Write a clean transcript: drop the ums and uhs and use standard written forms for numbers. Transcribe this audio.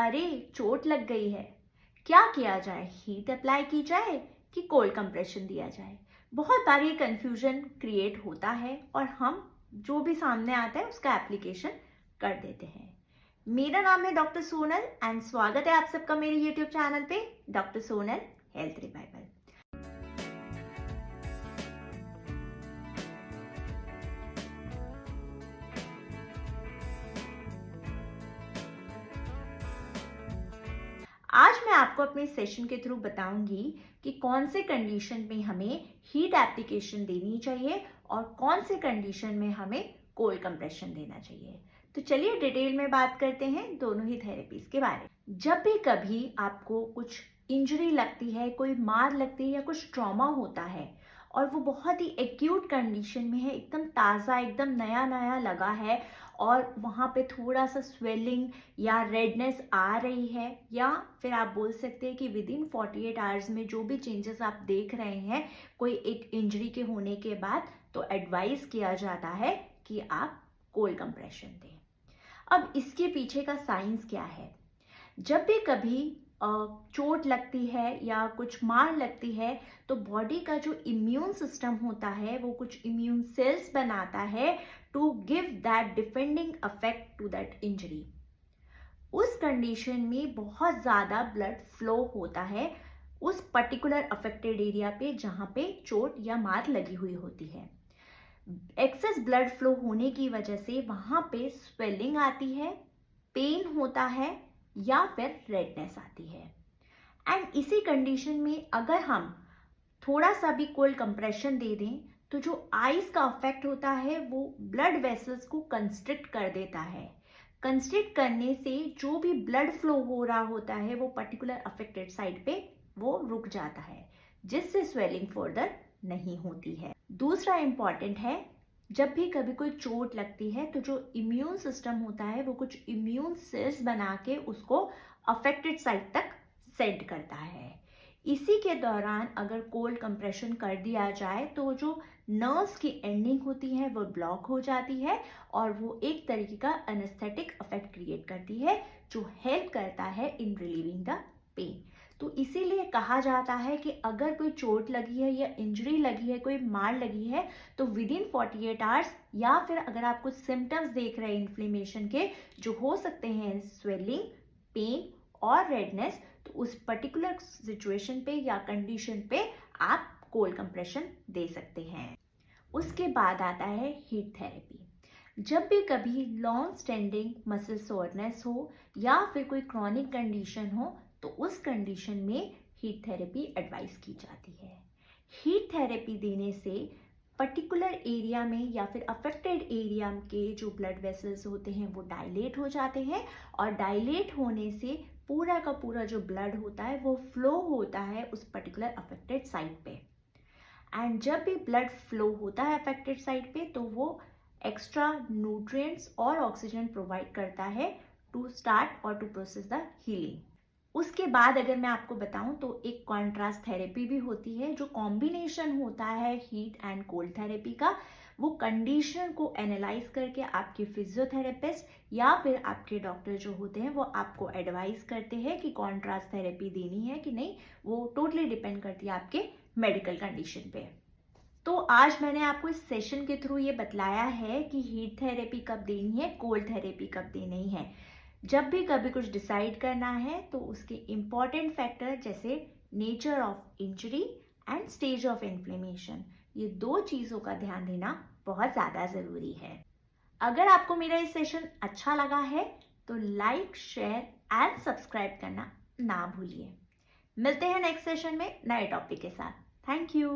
अरे चोट लग गई है, क्या किया जाए? हीट अप्लाई की जाए कि कोल्ड कंप्रेशन दिया जाए? बहुत बार ये कंफ्यूजन क्रिएट होता है और हम जो भी सामने आता है उसका एप्लीकेशन कर देते हैं। मेरा नाम है डॉक्टर सोनल एंड स्वागत है आप सबका मेरे यूट्यूब चैनल पे डॉक्टर सोनल हेल्थ रिवाइवल। आज मैं आपको अपने सेशन के थ्रू बताऊंगी कि कौन से कंडीशन में हमें हीट एप्लीकेशन देनी चाहिए और कौन से कंडीशन में हमें कोल्ड कंप्रेशन देना चाहिए। तो चलिए डिटेल में बात करते हैं दोनों ही थेरेपीज के बारे में। जब भी कभी आपको कुछ इंजरी लगती है, कोई मार लगती है या कुछ ट्रॉमा होता है और वो बहुत ही एक्यूट कंडीशन में है, एकदम ताज़ा, एकदम नया नया लगा है और वहाँ पे थोड़ा सा स्वेलिंग या रेडनेस आ रही है, या फिर आप बोल सकते हैं कि विद इन 48 आवर्स में जो भी चेंजेस आप देख रहे हैं कोई एक इंजरी के होने के बाद, तो एडवाइस किया जाता है कि आप कोल्ड कंप्रेशन दें। अब इसके पीछे का साइंस क्या है? जब भी कभी चोट लगती है या कुछ मार लगती है तो बॉडी का जो इम्यून सिस्टम होता है वो कुछ इम्यून सेल्स बनाता है to give that defending effect to that injury. उस कंडीशन में बहुत ज़्यादा ब्लड फ्लो होता है उस पर्टिकुलर अफेक्टेड एरिया पे जहाँ पे चोट या मार लगी हुई होती है। एक्सेस ब्लड फ्लो होने की वजह से वहाँ पे स्वेलिंग आती है, पेन होता है या फिर रेडनेस आती है। एंड इसी कंडीशन में अगर हम थोड़ा सा भी कोल्ड कंप्रेशन दे दें तो जो आइस का इफेक्ट होता है वो ब्लड वेसल्स को कंस्ट्रिक्ट कर देता है। कंस्ट्रिक्ट करने से जो भी ब्लड फ्लो हो रहा होता है वो पर्टिकुलर अफेक्टेड साइड पे वो रुक जाता है, जिससे स्वेलिंग फर्दर नहीं होती है। दूसरा इंपॉर्टेंट है, जब भी कभी कोई चोट लगती है तो जो इम्यून सिस्टम होता है वो कुछ इम्यून सेल्स बना के उसको अफेक्टेड साइट तक सेंड करता है। इसी के दौरान अगर कोल्ड कंप्रेशन कर दिया जाए तो जो नर्व्स की एंडिंग होती है वो ब्लॉक हो जाती है और वो एक तरीके का एनेस्थेटिक इफेक्ट क्रिएट करती है जो हेल्प करता है इन रिलीविंग द पेन। तो इसीलिए कहा जाता है कि अगर कोई चोट लगी है या इंजरी लगी है, कोई मार लगी है, तो विद इन 48 आवर्स या फिर अगर आप कुछ सिम्टम्स देख रहे हैं इन्फ्लेमेशन के जो हो सकते हैं स्वेलिंग, पेन और रेडनेस, तो उस पर्टिकुलर सिचुएशन पे या कंडीशन पे आप कोल्ड कंप्रेशन दे सकते हैं। उसके बाद आता है हीट थेरेपी। जब भी कभी लॉन्ग स्टैंडिंग मसल सोरनेस हो या फिर कोई क्रॉनिक कंडीशन हो तो उस कंडीशन में हीट थेरेपी एडवाइस की जाती है। हीट थेरेपी देने से पर्टिकुलर एरिया में या फिर अफेक्टेड एरिया के जो ब्लड वेसल्स होते हैं वो डायलेट हो जाते हैं और डायलेट होने से पूरा का पूरा जो ब्लड होता है वो फ्लो होता है उस पर्टिकुलर अफेक्टेड साइट पे। एंड जब भी ब्लड फ्लो होता है अफेक्टेड साइट पे तो वो एक्स्ट्रा न्यूट्रिएंट्स और ऑक्सीजन प्रोवाइड करता है टू स्टार्ट और टू प्रोसेस द हीलिंग। उसके बाद अगर मैं आपको बताऊं तो एक कॉन्ट्रास्ट थेरेपी भी होती है जो कॉम्बिनेशन होता है हीट एंड कोल्ड थेरेपी का। वो कंडीशन को एनालाइज करके आपके फिजियोथेरेपिस्ट या फिर आपके डॉक्टर जो होते हैं वो आपको एडवाइस करते हैं कि कॉन्ट्रास्ट थेरेपी देनी है कि नहीं। वो टोटली डिपेंड करती है आपके मेडिकल कंडीशन पे। तो आज मैंने आपको इस सेशन के थ्रू ये बतलाया है कि हीट थेरेपी कब देनी है, कोल्ड थेरेपी कब देनी है। जब भी कभी कुछ डिसाइड करना है तो उसके इम्पॉर्टेंट फैक्टर जैसे nature of injury and stage of inflammation, ये दो चीज़ों का ध्यान देना बहुत ज़्यादा ज़रूरी है। अगर आपको मेरा ये सेशन अच्छा लगा है तो लाइक, शेयर एंड सब्सक्राइब करना ना भूलिए। मिलते हैं नेक्स्ट सेशन में नए टॉपिक के साथ। Thank you.